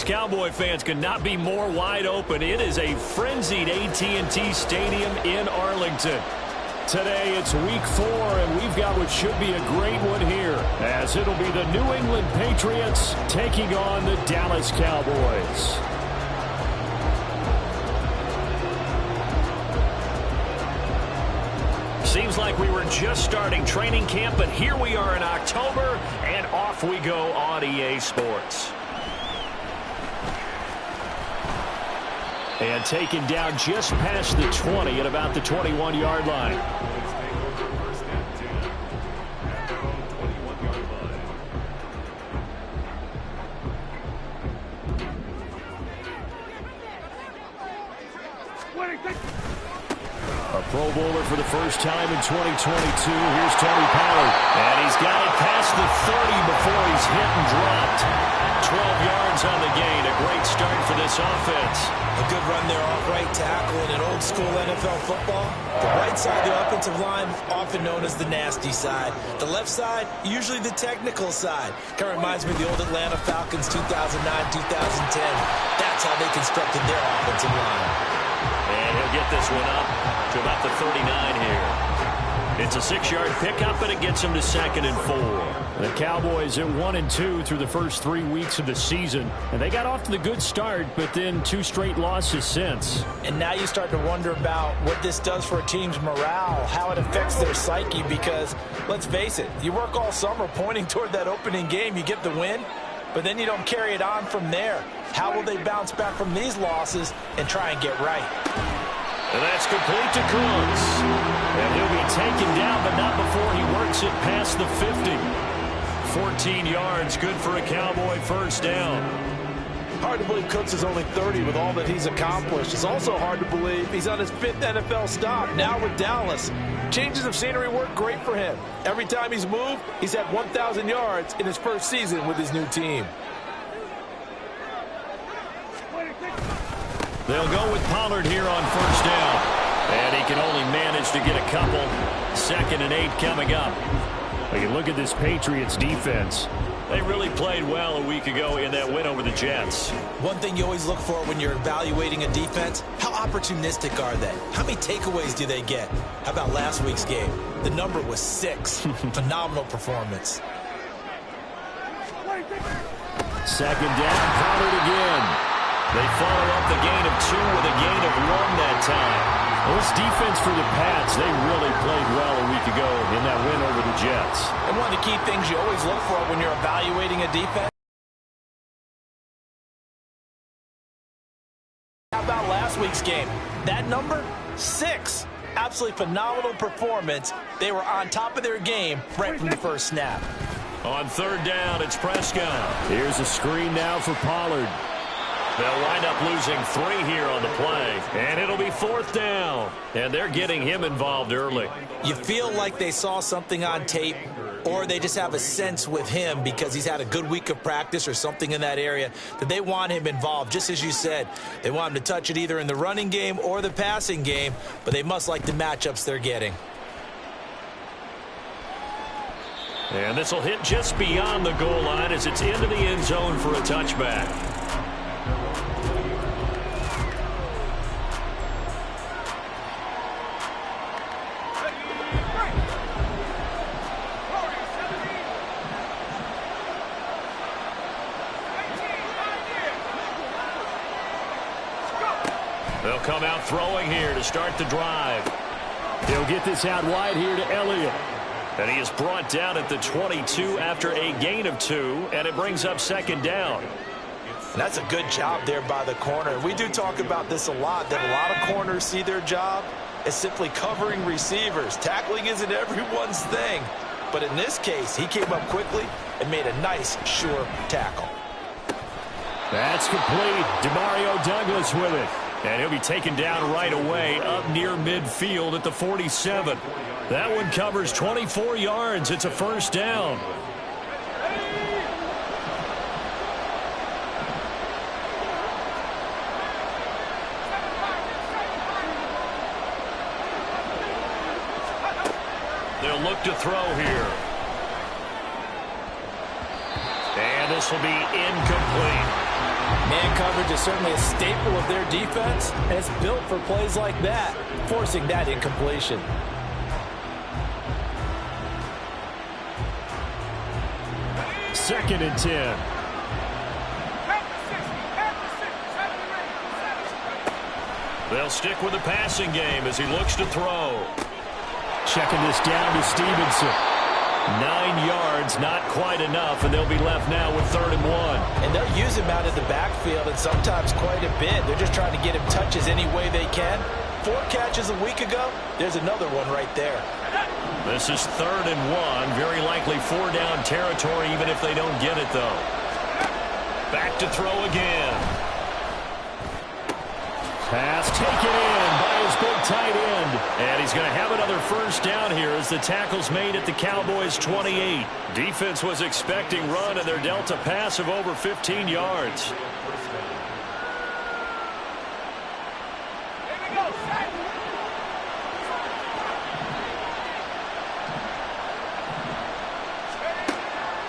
these Cowboy fans could not be more wide open. It is a frenzied AT&T Stadium in Arlington. Today it's week 4, and we've got what should be a great one here, as it'll be the New England Patriots taking on the Dallas Cowboys. Seems like we were just starting training camp, but here we are in October, and off we go on EA Sports. And taken down just past the 20 at about the 21-yard line. A Pro Bowler for the first time in 2022. Here's Tony Pollard. And he's got it past the 30 before he's hit and dropped. 12 yards on the gain. A great start for this offense. A good run there off right tackle in an old-school NFL football. The right side of the offensive line, often known as the nasty side. The left side, usually the technical side. Kind of reminds me of the old Atlanta Falcons 2009-2010. That's how they constructed their offensive line. And he'll get this one up to about the 39 here. It's a 6-yard pickup, and it gets him to 2nd and 4. The Cowboys at 1-2 through the first 3 weeks of the season. And they got off to the good start, but then 2 straight losses since. And now you start to wonder about what this does for a team's morale, how it affects their psyche, because, let's face it, you work all summer pointing toward that opening game, you get the win, but then you don't carry it on from there. How will they bounce back from these losses and try and get right? And that's complete to Crooks. And he'll be taken down, but not before he works it past the 50. 14 yards, good for a Cowboy first down. Hard to believe Cooks is only 30 with all that he's accomplished. It's also hard to believe he's on his 5th NFL stop, now with Dallas. Changes of scenery work great for him. Every time he's moved, he's had 1,000 yards in his first season with his new team. They'll go with Pollard here on first down. And he can only manage to get a couple. 2nd and 8 coming up. We can look at this Patriots defense. They really played well a week ago in that win over the Jets. One thing you always look for when you're evaluating a defense, how opportunistic are they? How many takeaways do they get? How about last week's game? The number was 6. Phenomenal performance. 2nd down, Pollard again. They follow up the gain of 2 with a gain of 1 that time. Well, this defense for the Pats, they really played well a week ago in that win over the Jets. And one of the key things you always look for when you're evaluating a defense. How about last week's game? That number, 6. Absolutely phenomenal performance. They were on top of their game right from the first snap. On 3rd down, it's Prescott. Here's a screen now for Pollard. They'll wind up losing 3 here on the play, and it'll be 4th down. And they're getting him involved early. You feel like they saw something on tape, or they just have a sense with him because he's had a good week of practice or something in that area that they want him involved. Just as you said, they want him to touch it either in the running game or the passing game, but they must like the matchups they're getting. And this will hit just beyond the goal line as it's into the end zone for a touchback. They'll come out throwing here to start the drive. He'll get this out wide here to Elliott. And he is brought down at the 22 after a gain of 2, and it brings up 2nd down. And that's a good job there by the corner. We do talk about this a lot, that a lot of corners see their job as simply covering receivers. Tackling isn't everyone's thing. But in this case, he came up quickly and made a nice, sure tackle. That's complete. Demario Douglas with it. And he'll be taken down right away up near midfield at the 47. That one covers 24 yards. It's a first down. They'll look to throw here. And this will be incomplete. Man coverage is certainly a staple of their defense, and it's built for plays like that, forcing that incompletion. Second and 10. They'll stick with the passing game as he looks to throw. Checking this down to Stevenson. 9 yards, not quite enough, and they'll be left now with 3rd and 1. And they'll use him out in the backfield, and sometimes quite a bit. They're just trying to get him touches any way they can. 4 catches a week ago, there's another one right there. This is 3rd and 1, very likely 4-down territory, even if they don't get it, though. Back to throw again. Pass taken in by his big tight end. And he's going to have another 1st down here as the tackle's made at the Cowboys' 28. Defense was expecting run, and they're dealt a pass of over 15 yards.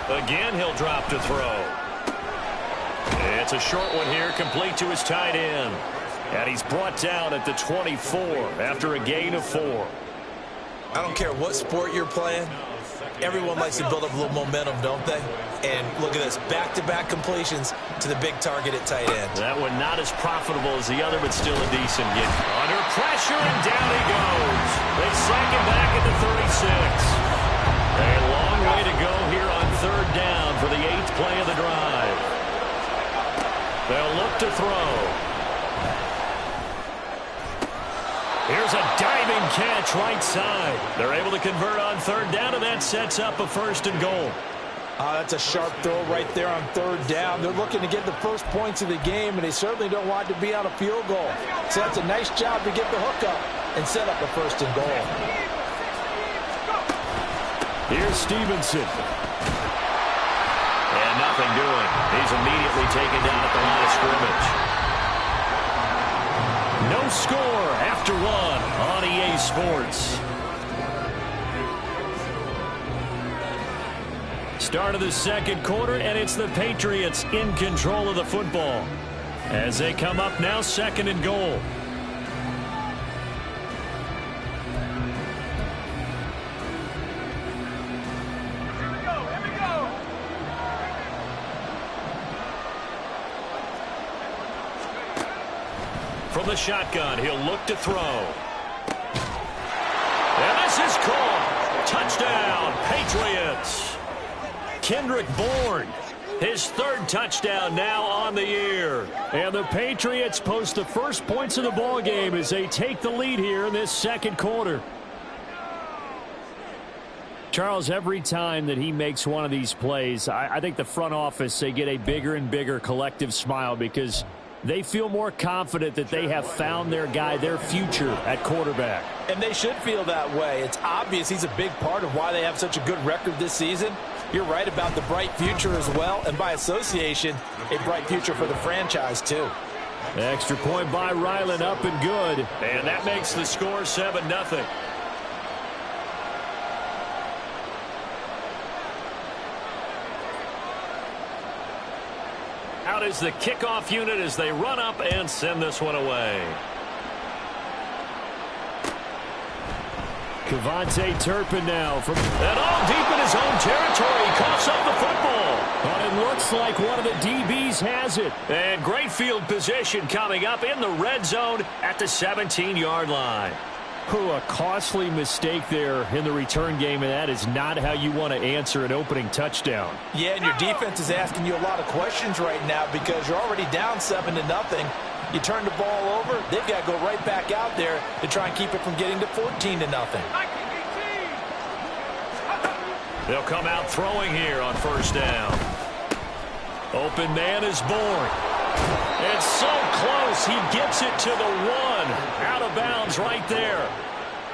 Again, he'll drop to throw. It's a short one here, complete to his tight end. And he's brought down at the 24 after a gain of 4. I don't care what sport you're playing. Everyone likes to build up a little momentum, don't they? And look at this, back-to-back completions to the big target at tight end. That one not as profitable as the other, but still a decent get. Under pressure, and down he goes. They sack him back at the 36. A long way to go here on 3rd down for the 8th play of the drive. They'll look to throw. Here's a diving catch right side. They're able to convert on 3rd down, and that sets up a 1st and goal. That's a sharp throw right there on 3rd down. They're looking to get the first points of the game, and they certainly don't want to be on a field goal. So that's a nice job to get the hook up and set up a 1st and goal. Here's Stevenson. And nothing doing. He's immediately taken down at the line of scrimmage. No score after 1 on EA Sports. Start of the 2nd quarter, and it's the Patriots in control of the football as they come up now 2nd and goal. From the shotgun, he'll look to throw. And this is caught. Touchdown, Patriots. Kendrick Bourne, his 3rd touchdown now on the year. And the Patriots post the first points of the ball game as they take the lead here in this 2nd quarter. Charles, every time that he makes one of these plays, I think the front office, they get a bigger and bigger collective smile because they feel more confident that they have found their guy, their future at quarterback. And they should feel that way. It's obvious he's a big part of why they have such a good record this season. You're right about the bright future as well, and by association, a bright future for the franchise too. Extra point by Ryland, up and good. And that makes the score 7-0. Out is the kickoff unit as they run up and send this one away. Kevontae Turpin now from and all deep in his own territory. Coughs up the football. But it looks like one of the DBs has it. And great field position coming up in the red zone at the 17-yard line. A costly mistake there in the return game, and that is not how you want to answer an opening touchdown. Yeah, and your defense is asking you a lot of questions right now because you're already down 7-0. You turn the ball over, they've got to go right back out there to try and keep it from getting to 14-0. They'll come out throwing here on 1st down. Open man is Bourne. It's so close. He gets it to the 1. Out of bounds right there.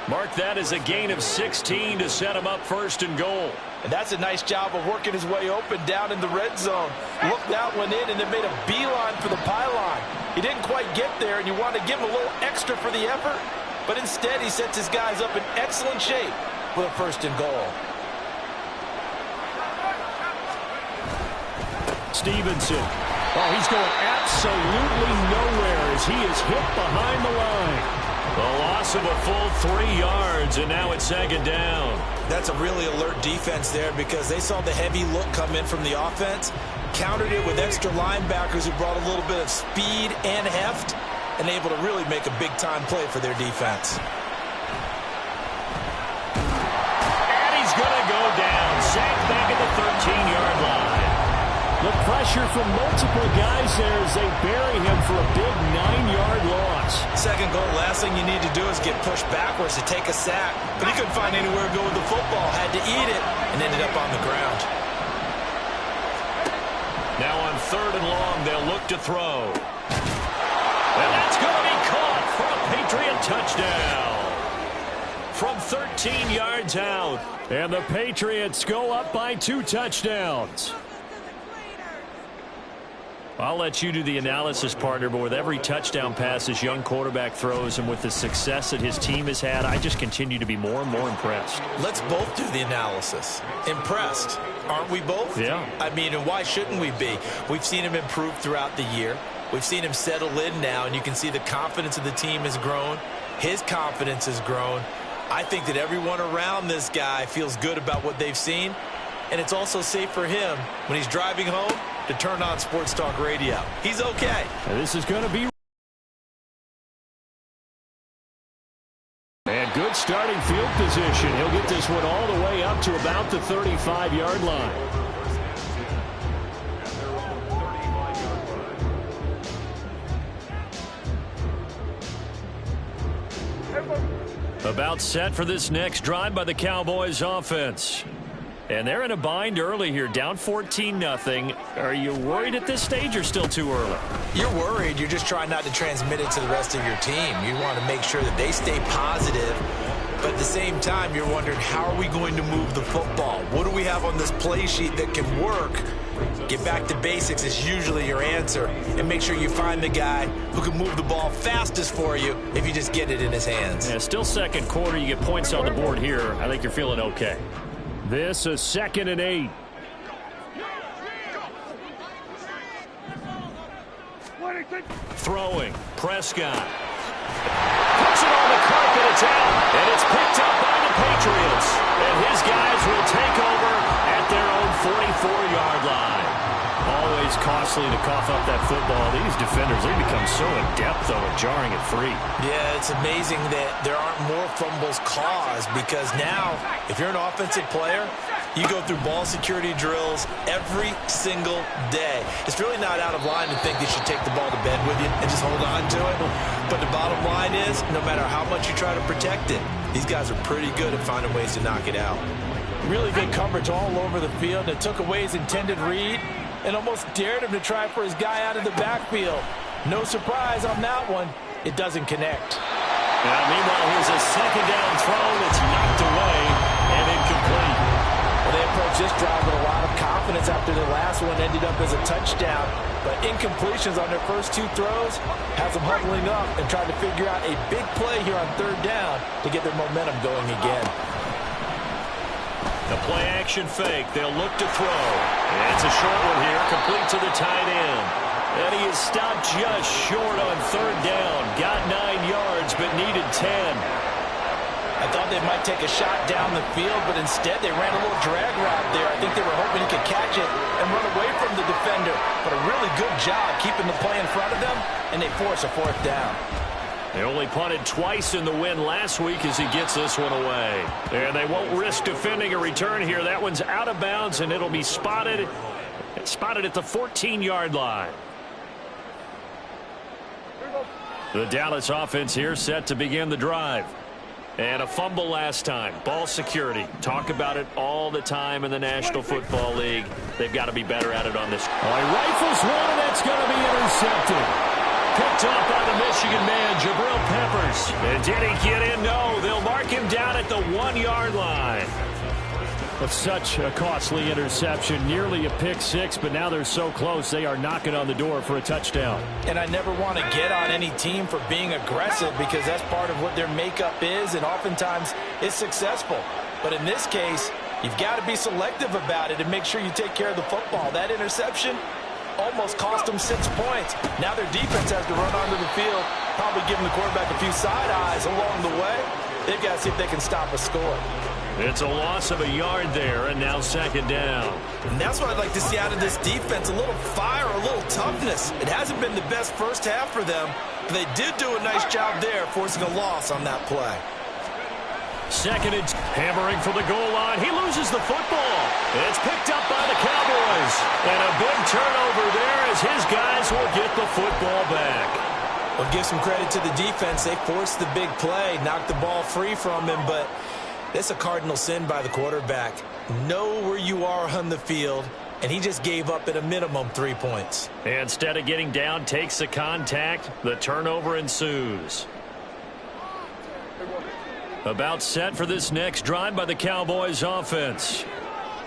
Mark that as a gain of 16 to set him up 1st and goal. And that's a nice job of working his way open down in the red zone. Looked that one in and then made a beeline for the pylon. He didn't quite get there, and you want to give him a little extra for the effort. But instead, he sets his guys up in excellent shape for the 1st and goal. Stevenson Oh, he's going absolutely nowhere as he is hit behind the line. A loss of a full 3 yards, and now it's second down. That's a really alert defense there because they saw the heavy look come in from the offense, countered it with extra linebackers who brought a little bit of speed and heft, and able to really make a big-time play for their defense. And he's going to go down. Sacked back at the 13-yard line. The pressure from multiple guys there as they bury him for a big 9-yard loss. Second goal, last thing you need to do is get pushed backwards to take a sack. But he couldn't find anywhere to go with the football. Had to eat it and ended up on the ground. Now on 3rd and long, they'll look to throw. And that's going to be caught for a Patriot touchdown. From 13 yards out. And the Patriots go up by 2 touchdowns. I'll let you do the analysis, partner, but with every touchdown pass this young quarterback throws and with the success that his team has had, I just continue to be more and more impressed. Let's both do the analysis. Impressed. Aren't we both? Yeah. I mean, and why shouldn't we be? We've seen him improve throughout the year. We've seen him settle in now, and you can see the confidence of the team has grown. His confidence has grown. I think that everyone around this guy feels good about what they've seen, and it's also safe for him when he's driving home to turn on Sports Talk Radio. He's okay. And this is going to be... And good starting field position. He'll get this one all the way up to about the 35-yard line. About set for this next drive by the Cowboys offense. And they're in a bind early here, down 14-0. Are you worried at this stage or still too early? You're worried. You're just trying not to transmit it to the rest of your team. You want to make sure that they stay positive. But at the same time, you're wondering, how are we going to move the football? What do we have on this play sheet that can work? Get back to basics is usually your answer. And make sure you find the guy who can move the ball fastest for you if you just get it in his hands. Yeah, still second quarter. You get points on the board here. I think you're feeling okay. This is 2nd and 8. Throwing. Prescott. Puts it on the carpet. It's out. And it's picked up by the Patriots. And his guys will take over at their own 44-yard line. Always costly to cough up that football. These defenders, they become so adept, though, at jarring it free. Yeah, it's amazing that there aren't more fumbles caused because now, if you're an offensive player, you go through ball security drills every single day. It's really not out of line to think you should take the ball to bed with you and just hold on to it. But the bottom line is, no matter how much you try to protect it, these guys are pretty good at finding ways to knock it out. Really good coverage all over the field. It took away his intended read and almost dared him to try for his guy out of the backfield. No surprise on that one. It doesn't connect. Now, meanwhile, here's a second down throw that's knocked away and incomplete. Well, they approached this drive with a lot of confidence after the last one ended up as a touchdown. But incompletions on their first 2 throws has them huddling up and trying to figure out a big play here on 3rd down to get their momentum going again. The play-action fake. They'll look to throw. And it's a short one here, complete to the tight end. And he is stopped just short on 3rd down. Got 9 yards, but needed 10. I thought they might take a shot down the field, but instead they ran a little drag route there. I think they were hoping he could catch it and run away from the defender. But a really good job keeping the play in front of them, and they force a 4th down. They only punted twice in the win last week as he gets this one away. And they won't risk defending a return here. That one's out of bounds, and it'll be spotted at the 14-yard line. The Dallas offense here set to begin the drive. And a fumble last time. Ball security. Talk about it all the time in the National Football League. They've got to be better at it on this. Oh, he rifles one, and that's going to be intercepted. Picked off by the Michigan man, Jabril Peppers. And did he get in? No. They'll mark him down at the 1-yard line. Of such a costly interception, nearly a pick 6, but now they're so close they are knocking on the door for a touchdown. And I never want to get on any team for being aggressive because that's part of what their makeup is, and oftentimes it's successful. But in this case, you've got to be selective about it and make sure you take care of the football. That interception almost cost them 6 points. Now their defense has to run onto the field, probably giving the quarterback a few side eyes along the way. They've got to see if they can stop a score. It's a loss of a yard there, and now second down. And that's what I'd like to see out of this defense, a little fire, a little toughness. It hasn't been the best first half for them, but they did do a nice job there, forcing a loss on that play. Second and hammering for the goal line. He loses the football. It's picked up by the Cowboys. And a big turnover there as his guys will get the football back. Well, give some credit to the defense. They forced the big play, knocked the ball free from him, but it's a cardinal sin by the quarterback. Know where you are on the field, and he just gave up at a minimum 3 points. Instead of getting down, takes the contact. The turnover ensues. About set for this next drive by the Cowboys offense.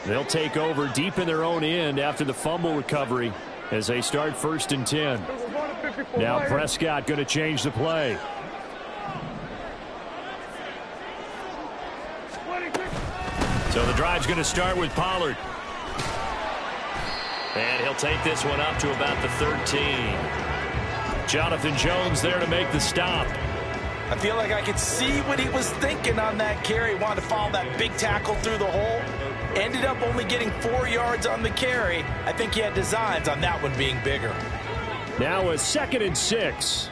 They'll take over deep in their own end after the fumble recovery as they start 1st and 10. Now Prescott going to change the play. So the drive's going to start with Pollard. And he'll take this one up to about the 13. Jonathan Jones there to make the stop. I feel like I could see what he was thinking on that carry. Wanted to follow that big tackle through the hole. Ended up only getting 4 yards on the carry. I think he had designs on that one being bigger. Now a 2nd and 6.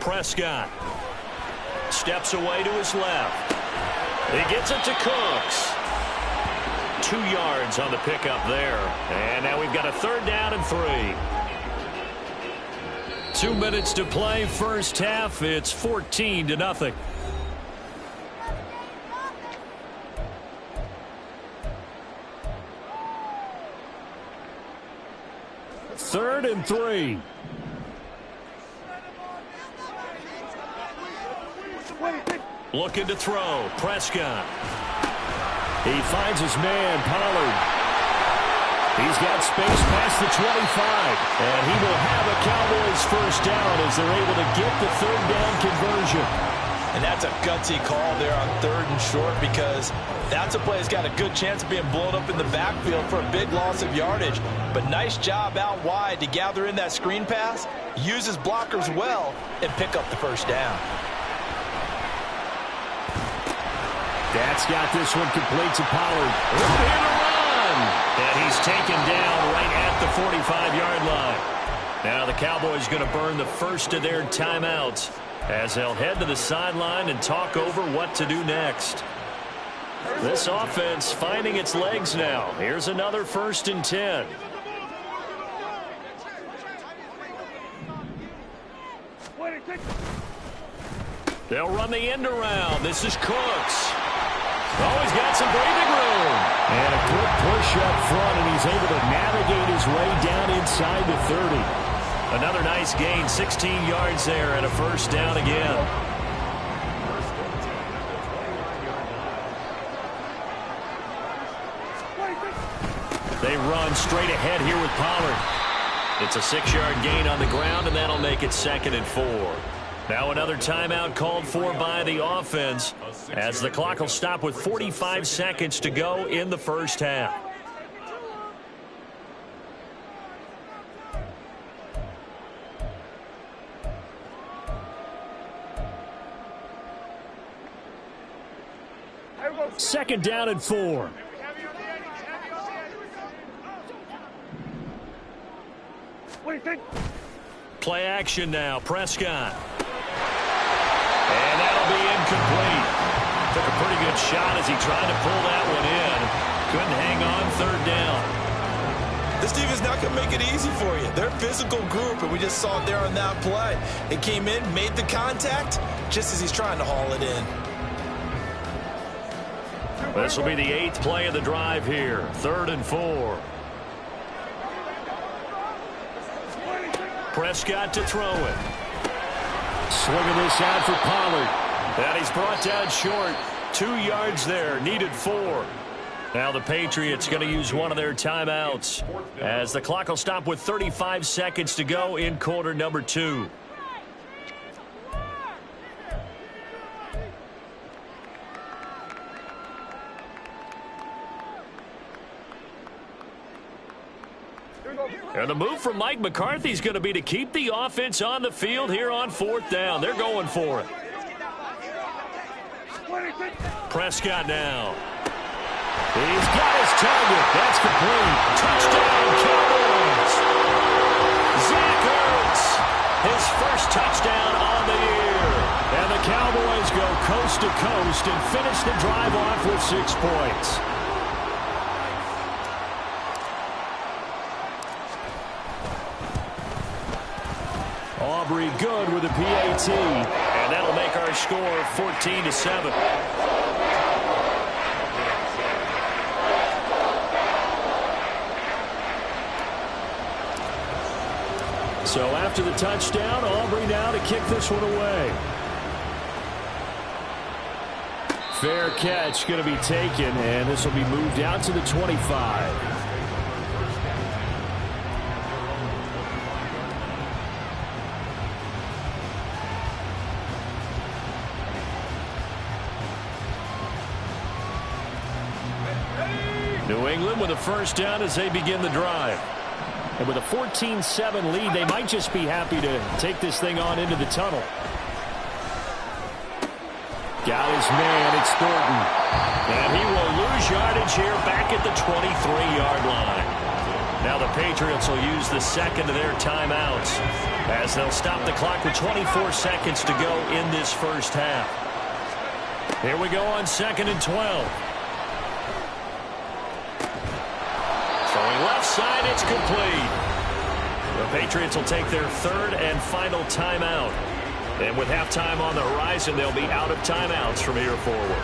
Prescott steps away to his left. He gets it to Cooks. 2 yards on the pickup there. And now we've got a 3rd down and 3. 2 minutes to play first half. It's 14-0. Third and 3. Looking to throw. Prescott. He finds his man, Pollard. He's got space past the 25. And he will have a Cowboys first down as they're able to get the 3rd down conversion. And that's a gutsy call there on 3rd and short, because that's a play that's got a good chance of being blown up in the backfield for a big loss of yardage. But nice job out wide to gather in that screen pass, use his blockers well, and pick up the first down. That's got this one complete to Pollard. Open here to run. And he's taken down right at the 45-yard line. Now the Cowboys going to burn the first of their timeouts as they'll head to the sideline and talk over what to do next. This offense finding its legs now. Here's another 1st and 10. They'll run the end around. This is Cooks. Oh, he's got some breathing room. And a quick push up front, and he's able to navigate his way down inside the 30. Another nice gain, 16 yards there, and a first down again. They run straight ahead here with Pollard. It's a 6-yard gain on the ground, and that'll make it 2nd and 4. Now another timeout called for by the offense as the clock will stop with 45 seconds to go in the first half. Second down and 4. Play action now. Prescott. And that'll be incomplete. Took a pretty good shot as he tried to pull that one in. Couldn't hang on 3rd down. This team is not going to make it easy for you. They're a physical group, and we just saw it there on that play. It came in, made the contact, just as he's trying to haul it in. This will be the 8th play of the drive here. 3rd and 4. Prescott to throw it. Swinging this out for Pollard. And he's brought down short. 2 yards there. Needed 4. Now the Patriots going to use one of their timeouts as the clock will stop with 35 seconds to go in quarter number 2. And the move from Mike McCarthy is going to be to keep the offense on the field here on 4th down. They're going for it. Prescott now. He's got his target. That's complete. Touchdown, Cowboys. Zach Ertz, his first touchdown on the year. And the Cowboys go coast to coast and finish the drive off with 6 points. Aubrey good with a PAT. And that'll make our score 14-7. So after the touchdown, Aubrey now to kick this one away. Fair catch going to be taken, and this will be moved out to the 25. New England with a first down as they begin the drive. And with a 14-7 lead, they might just be happy to take this thing on into the tunnel. Got his man, it's Thornton. And he will lose yardage here back at the 23-yard line. Now the Patriots will use the second of their timeouts as they'll stop the clock with 24 seconds to go in this first half. Here we go on 2nd and 12. Throwing left side, it's complete. The Patriots will take their 3rd and final timeout. And with halftime on the horizon, they'll be out of timeouts from here forward.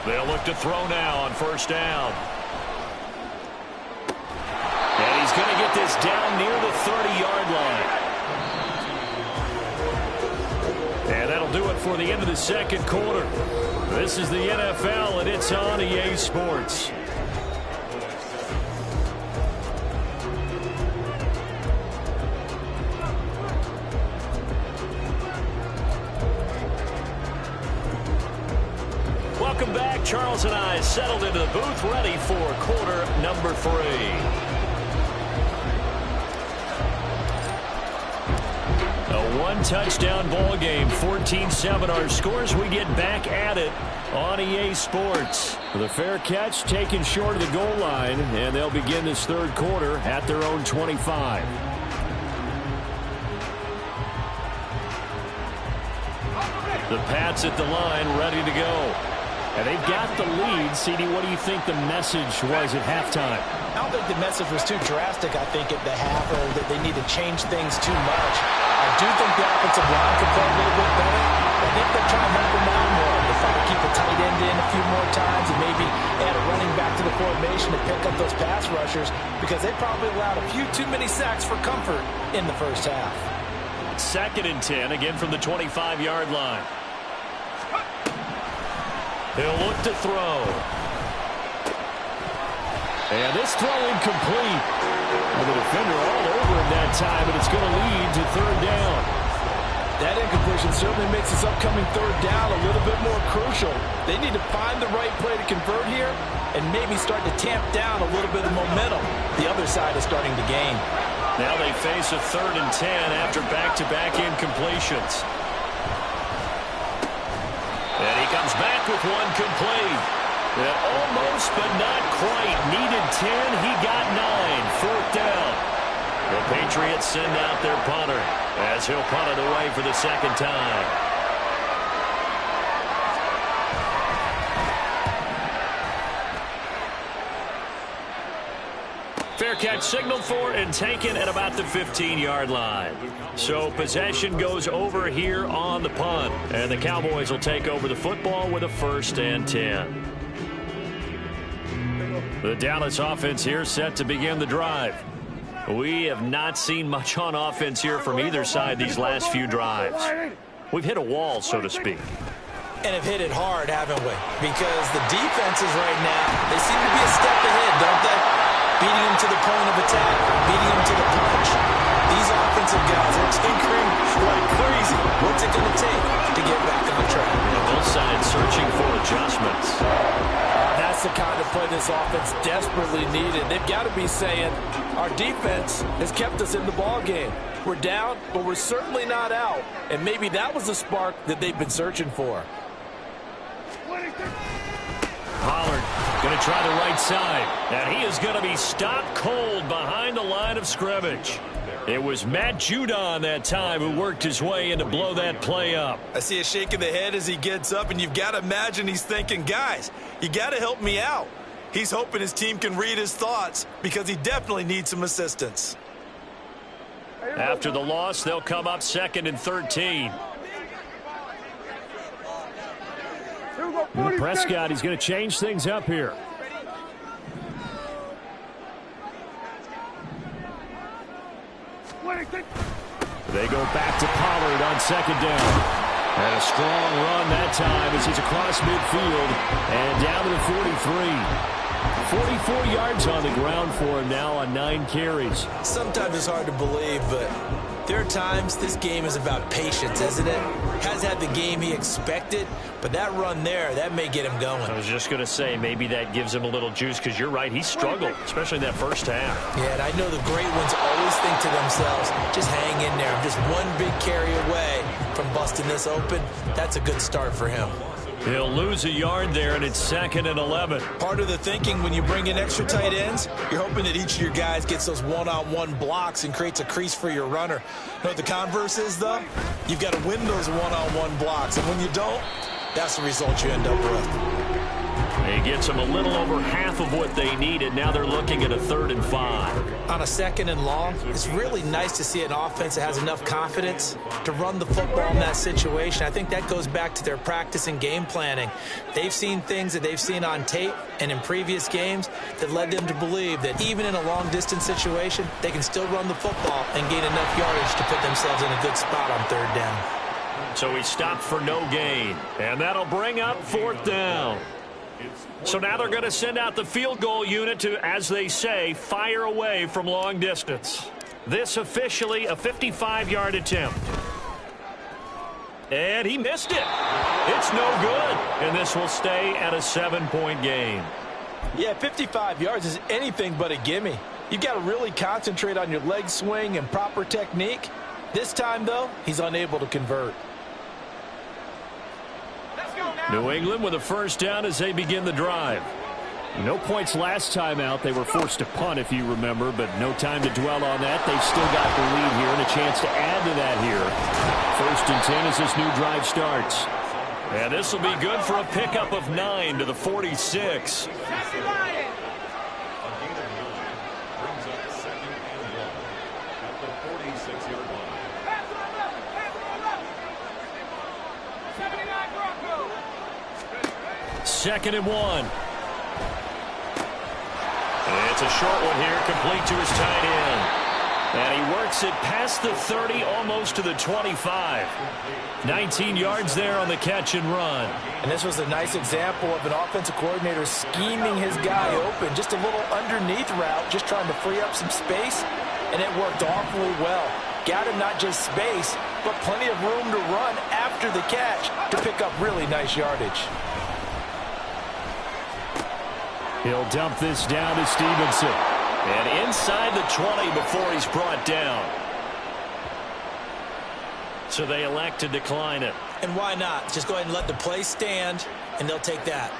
They'll look to throw now on 1st down. And he's going to get this down near the 30-yard line. And that'll do it for the end of the 2nd quarter. This is the NFL, and it's on EA Sports. Welcome back. Charles and I settled into the booth, ready for quarter number 3. A one-touchdown ball game, 14-7 our scores. We get back at it on EA Sports. The fair catch taken short of the goal line, and they'll begin this 3rd quarter at their own 25. The Pats at the line, ready to go. And they've got the lead. CD, what do you think the message was at halftime? I don't think the message was too drastic, I think, at the half, or that they need to change things too much. I do think the offensive line could play a little bit better. I think they're trying to help them out more. They're trying to keep the tight end in a few more times and maybe add a running back to the formation to pick up those pass rushers, because they probably allowed a few too many sacks for comfort in the first half. 2nd and 10, again from the 25-yard line. He'll look to throw. And this throw incomplete. And the defender all over him that time, and it's going to lead to 3rd down. That incompletion certainly makes this upcoming 3rd down a little bit more crucial. They need to find the right play to convert here and maybe start to tamp down a little bit of momentum. The other side is starting to gain. Now they face a 3rd and 10 after back-to-back incompletions. And he comes back with one complete. And almost, but not quite. Needed 10. He got 9. 4th down. The Patriots send out their punter as he'll punt it away for the 2nd time. Fair catch signaled for and taken at about the 15-yard line. So possession goes over here on the punt. And the Cowboys will take over the football with a 1st and 10. The Dallas offense here set to begin the drive. We have not seen much on offense here from either side these last few drives. We've hit a wall, so to speak. And have hit it hard, haven't we? Because the defenses right now, they seem to be a step ahead, don't they? Beating them to the point of attack, beating them to the punch. These offensive guys are tinkering That's the kind of play this offense desperately needed. They've got to be saying, our defense has kept us in the ball game. We're down, but we're certainly not out. And maybe that was the spark that they've been searching for. Pollard going to try the right side. And he is going to be stopped cold behind the line of scrimmage. It was Matt Judon that time who worked his way in to blow that play up. I see a shake of the head as he gets up, and you've got to imagine he's thinking, guys, you got to help me out. He's hoping his team can read his thoughts because he definitely needs some assistance. After the loss, they'll come up 2nd and 13. And Prescott, he's going to change things up here. They go back to Pollard on 2nd down. And a strong run that time as he's across midfield and down to the 43. 44 yards on the ground for him now on 9 carries. Sometimes it's hard to believe, but there are times this game is about patience, isn't it? Has had the game he expected, but that run there, that may get him going. I was just going to say, maybe that gives him a little juice, because you're right, he struggled, especially in that first half. Yeah, and I know the great ones always think to themselves, just hang in there. I'm just one big carry away from busting this open. That's a good start for him. He'll lose a yard there, and it's 2nd and 11. Part of the thinking when you bring in extra tight ends, you're hoping that each of your guys gets those one-on-one blocks and creates a crease for your runner. You know what the converse is, though? You've got to win those one-on-one blocks, and when you don't, that's the result you end up with. He gets them a little over half of what they needed. Now they're looking at a 3rd and 5. On a 2nd and long, it's really nice to see an offense that has enough confidence to run the football in that situation. I think that goes back to their practice and game planning. They've seen things that they've seen on tape and in previous games that led them to believe that even in a long-distance situation, they can still run the football and gain enough yardage to put themselves in a good spot on 3rd down. So he stopped for no gain, and that'll bring up 4th down. So now they're going to send out the field goal unit to, as they say, fire away from long distance. This officially a 55-yard attempt. And he missed it. It's no good. And this will stay at a 7-point game. Yeah, 55 yards is anything but a gimme. You've got to really concentrate on your leg swing and proper technique. This time, though, he's unable to convert. New England with a 1st down as they begin the drive. No points last time out. They were forced to punt, if you remember, but no time to dwell on that. They've still got the lead here and a chance to add to that here. 1st and 10 as this new drive starts. And this will be good for a pickup of 9 to the 46. Second and 1. It's a short one here, complete to his tight end. And he works it past the 30, almost to the 25. 19 yards there on the catch and run. And this was a nice example of an offensive coordinator scheming his guy open. Just a little underneath route, just trying to free up some space. And it worked awfully well. Got him not just space, but plenty of room to run after the catch to pick up really nice yardage. He'll dump this down to Stevenson. And inside the 20 before he's brought down. So they elect to decline it. And why not? Just go ahead and let the play stand, and they'll take that.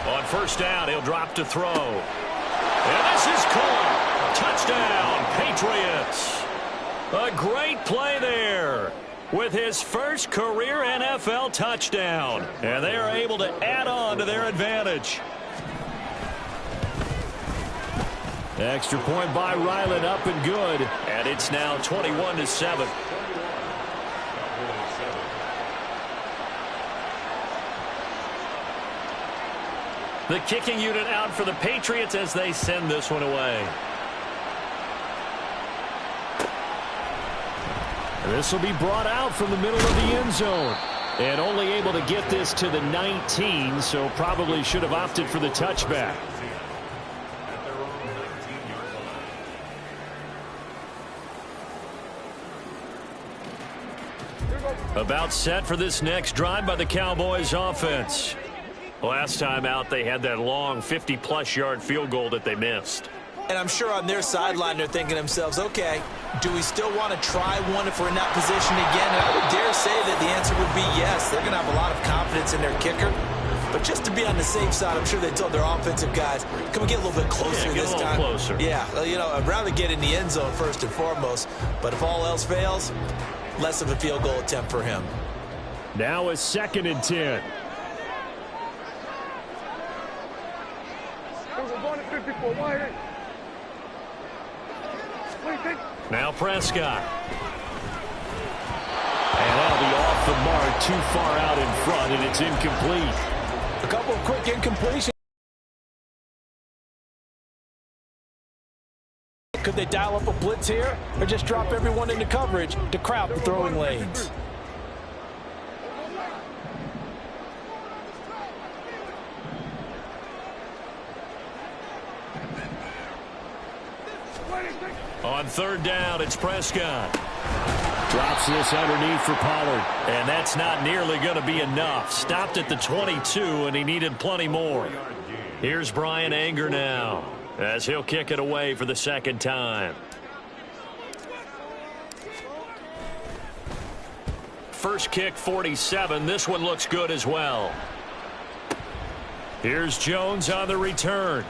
On 1st down, he'll drop to throw. And this is caught. Touchdown, Patriots. A great play there with his first career NFL touchdown. And they are able to add on to their advantage. Extra point by Ryland, up and good. And it's now 21-7. The kicking unit out for the Patriots as they send this one away. This will be brought out from the middle of the end zone. And only able to get this to the 19, so probably should have opted for the touchback. About set for this next drive by the Cowboys offense. Last time out, they had that long 50-plus yard field goal that they missed. And I'm sure on their sideline they're thinking to themselves, okay, do we still want to try one if we're in that position again? And I would dare say that the answer would be yes. They're going to have a lot of confidence in their kicker. But just to be on the safe side, I'm sure they told their offensive guys, can we get a little bit closer this time? Closer. Yeah, you know, I'd rather get in the end zone first and foremost. But if all else fails, less of a field goal attempt for him. Now a 2nd and 10. Now Prescott. And that'll be off the mark, too far out in front, and it's incomplete. A couple of quick incompletions. Could they dial up a blitz here or just drop everyone into coverage to crowd the throwing lanes? On 3rd down, it's Prescott. Drops this underneath for Pollard. And that's not nearly going to be enough. Stopped at the 22, and he needed plenty more. Here's Brian Anger now, as he'll kick it away for the 2nd time. First kick, 47. This one looks good as well. Here's Jones on the return.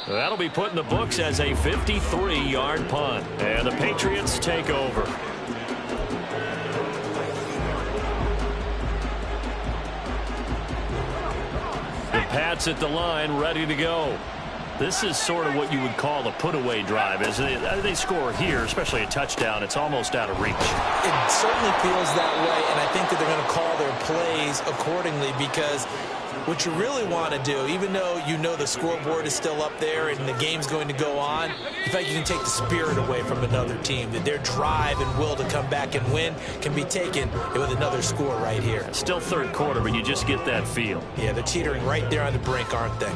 That'll be put in the books as a 53-yard punt. And the Patriots take over. The Pats at the line, ready to go. This is sort of what you would call a put-away drive. As they score here, especially a touchdown, it's almost out of reach. It certainly feels that way, and I think that they're going to call their plays accordingly because what you really want to do, even though you know the scoreboard is still up there and the game's going to go on, in fact, you can take the spirit away from another team, that their drive and will to come back and win can be taken with another score right here. Still 3rd quarter, but you just get that feel. Yeah, they're teetering right there on the brink, aren't they?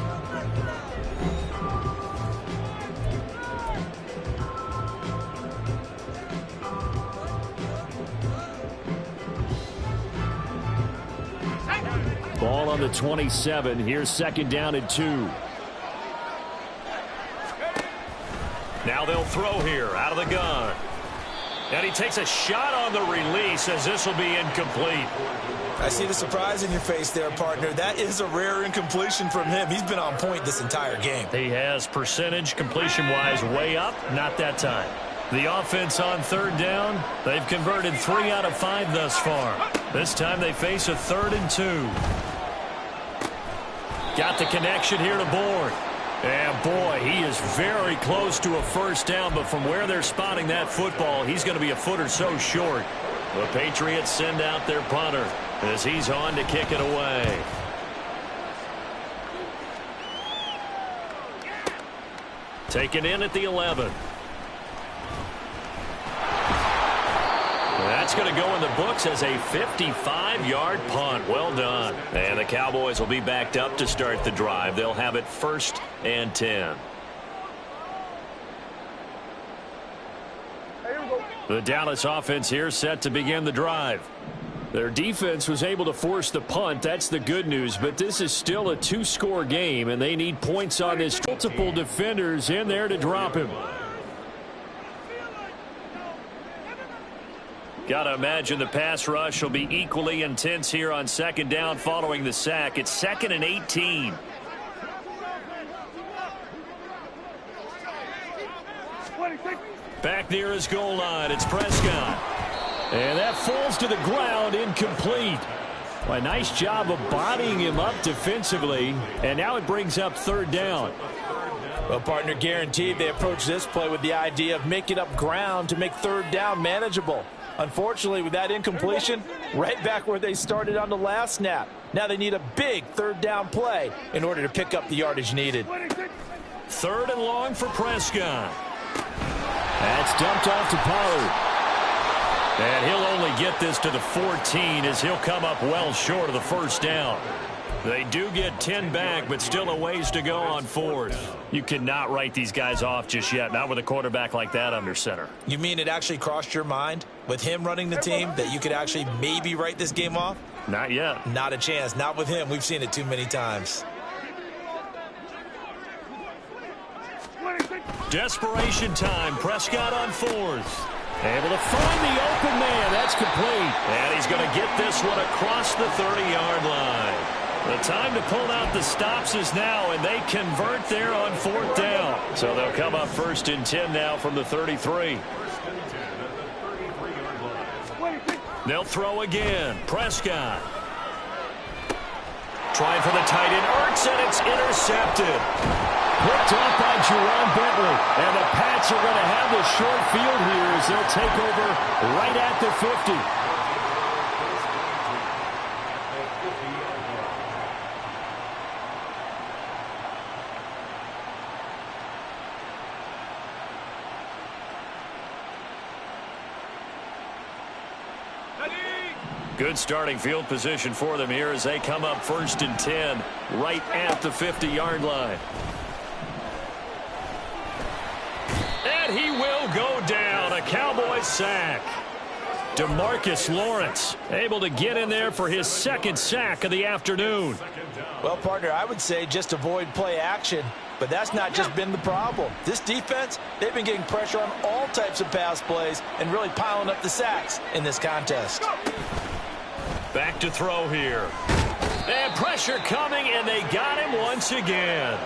Ball on the 27. Here's 2nd down and 2. Now they'll throw here out of the gun. And he takes a shot on the release as this will be incomplete. I see the surprise in your face there, partner. That is a rare incompletion from him. He's been on point this entire game. He has percentage completion-wise way up. Not that time. The offense on 3rd down. They've converted 3 out of 5 thus far. This time they face a 3rd and 2. Got the connection here to Bourne. And boy, he is very close to a 1st down, but from where they're spotting that football, he's going to be a foot or so short. The Patriots send out their punter as he's on to kick it away. Taken in at the 11. That's going to go in the books as a 55-yard punt. Well done. And the Cowboys will be backed up to start the drive. They'll have it 1st and 10. The Dallas offense here set to begin the drive. Their defense was able to force the punt. That's the good news. But this is still a 2-score game, and they need points on this. Multiple defenders in there to drop him. Got to imagine the pass rush will be equally intense here on 2nd down following the sack. It's 2nd and 18. Back near his goal line, it's Prescott. And that falls to the ground, incomplete. Well, a nice job of bodying him up defensively. And now it brings up 3rd down. Well, partner, guaranteed they approach this play with the idea of making up ground to make 3rd down manageable. Unfortunately, with that incompletion, right back where they started on the last snap. Now they need a big 3rd down play in order to pick up the yardage needed. 3rd and long for Prescott. That's dumped off to Pollard. And he'll only get this to the 14 as he'll come up well short of the first down. They do get 10 back, but still a ways to go on fourth. You cannot write these guys off just yet, not with a quarterback like that under center. You mean it actually crossed your mind with him running the team that you could actually maybe write this game off? Not yet. Not a chance. Not with him. We've seen it too many times. Desperation time. Prescott on fourth. Able to find the open man. That's complete. And he's going to get this one across the 30-yard line. The time to pull out the stops is now, and they convert there on fourth down. So they'll come up 1st and 10 now from the 33. They'll throw again. Prescott. Trying for the tight end. Ertz, and it's intercepted. Picked off by Jerome Bentley. And the Pats are going to have the short field here as they'll take over right at the 50. Good starting field position for them here as they come up 1st and 10 right at the 50-yard line. And he will go down. A Cowboys sack. DeMarcus Lawrence able to get in there for his 2nd sack of the afternoon. Well, partner, I would say just avoid play action, but that's not just been the problem. This defense, they've been getting pressure on all types of pass plays and really piling up the sacks in this contest. Back to throw here. And pressure coming, and they got him once again.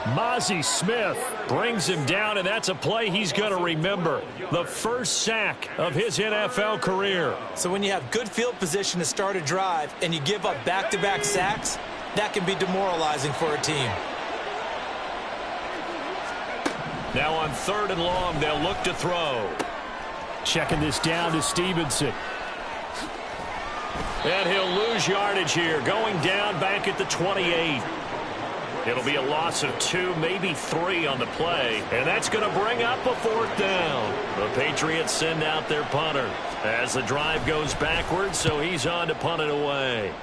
Mozzie Smith brings him down, and that's a play he's going to remember. The first sack of his NFL career. So when you have good field position to start a drive and you give up back-to-back sacks, that can be demoralizing for a team. Now on 3rd and long, they'll look to throw. Checking this down to Stevenson. And he'll lose yardage here, going down back at the 28. It'll be a loss of 2, maybe 3 on the play, and that's going to bring up a 4th down. The Patriots send out their punter as the drive goes backwards, so he's on to punt it away.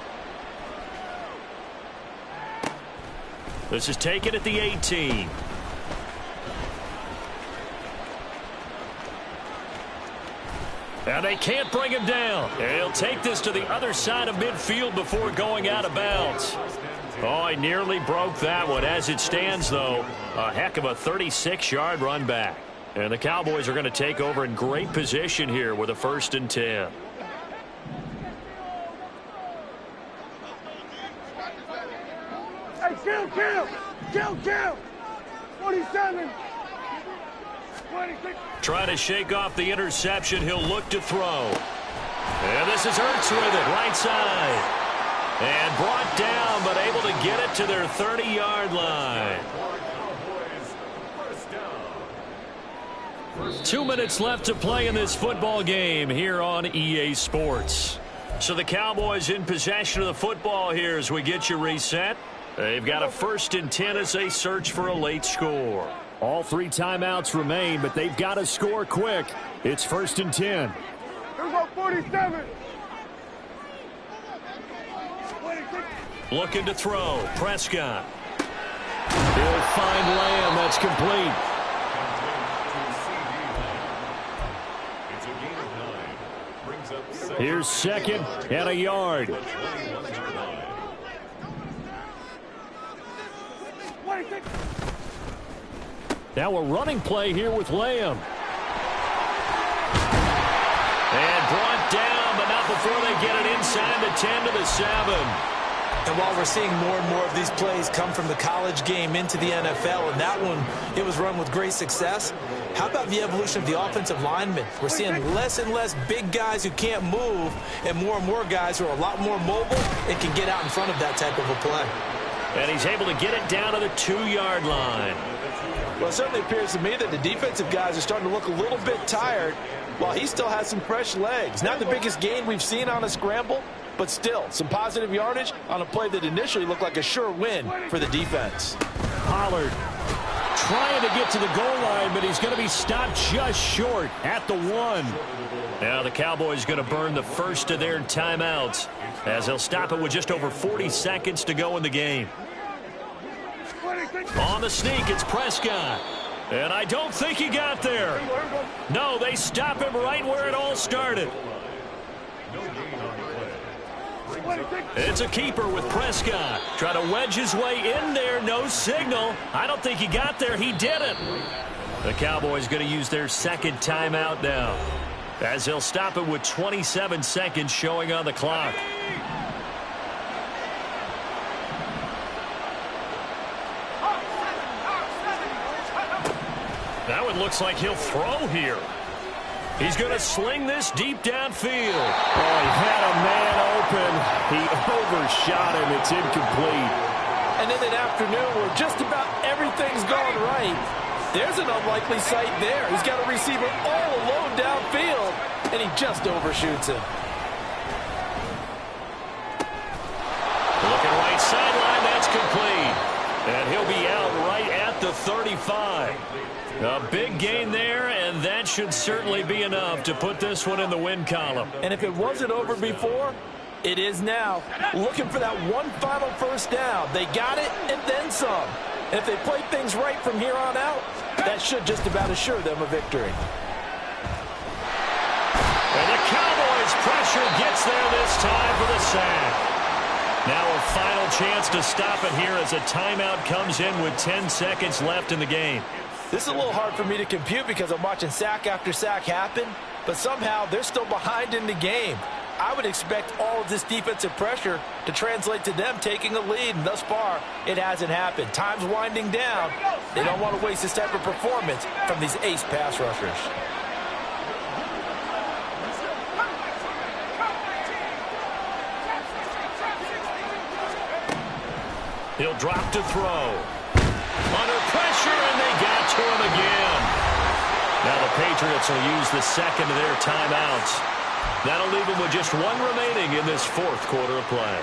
This is taken at the 18. And they can't bring him down. And he'll take this to the other side of midfield before going out of bounds. Oh, he nearly broke that one. As it stands, though, a heck of a 36-yard run back. And the Cowboys are going to take over in great position here with a 1st and 10. Hey, kill! 47. Trying to shake off the interception. He'll look to throw. And this is Ertz with it, right side. And brought down, but able to get it to their 30-yard line. 2 minutes left to play in this football game here on EA Sports. So the Cowboys in possession of the football here as we get you reset. They've got a 1st and 10 as they search for a late score. All 3 timeouts remain, but they've got to score quick. It's 1st and 10. Here we go, 47. Looking to throw. Prescott. He'll find Lamb. That's complete. Here's 2nd and a yard. Now a running play here with Lamb. And brought down, but not before they get it inside the 10 to the 7. And while we're seeing more and more of these plays come from the college game into the NFL, and that one, it was run with great success, how about the evolution of the offensive linemen? We're seeing less and less big guys who can't move and more guys who are a lot more mobile and can get out in front of that type of a play. And he's able to get it down to the 2-yard line. Well, it certainly appears to me that the defensive guys are starting to look a little bit tired while he still has some fresh legs. Not the biggest gain we've seen on a scramble, but still some positive yardage on a play that initially looked like a sure win for the defense. Pollard trying to get to the goal line, but he's going to be stopped just short at the 1. Now the Cowboys going to burn the first of their timeouts as they'll stop it with just over 40 seconds to go in the game. On the sneak, it's Prescott. And I don't think he got there. No, they stop him right where it all started. It's a keeper with Prescott. Try to wedge his way in there. No signal. I don't think he got there. He didn't. The Cowboys going to use their second timeout now, as they'll stop it with 27 seconds showing on the clock. That one looks like he'll throw here. He's going to sling this deep downfield. Oh, he had a man open. He overshot him. It's incomplete. And in an afternoon where just about everything's gone right, there's an unlikely sight there. He's got a receiver all alone downfield, and he just overshoots him. Looking right sideline, that's complete. And he'll be out right at the 35. A big gain there, and that should certainly be enough to put this one in the win column. And if it wasn't over before, it is now. Looking for that one final first down. They got it and then some. And if they play things right from here on out, that should just about assure them a victory. And the Cowboys' pressure gets there this time for the sack. Now a final chance to stop it here as a timeout comes in with 10 seconds left in the game. This is a little hard for me to compute because I'm watching sack after sack happen, but somehow they're still behind in the game. I would expect all of this defensive pressure to translate to them taking a lead, and thus far, it hasn't happened. Time's winding down. They don't want to waste this type of performance from these ace pass rushers. He'll drop to throw. Under pressure, and they got to him again. Now the Patriots will use the second of their timeouts. That'll leave them with just one remaining in this fourth quarter of play.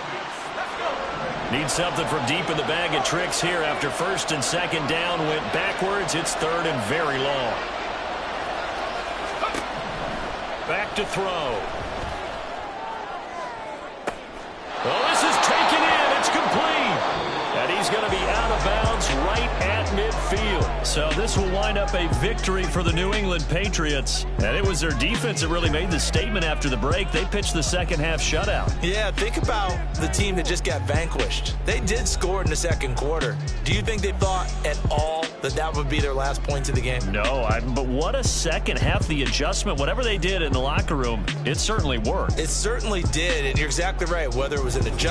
Need something from deep in the bag of tricks here after first and second down went backwards. It's third and very long. Back to throw. Well, this is taken in. It's complete. And he's going to be out of bounds right at midfield. So this will wind up a victory for the New England Patriots. And it was their defense that really made the statement after the break. They pitched the second half shutout. Yeah, think about the team that just got vanquished. They did score in the second quarter. Do you think they thought at all that that would be their last points of the game? No, but what a second half. The adjustment, whatever they did in the locker room, it certainly worked. It certainly did, and you're exactly right. Whether it was an adjustment,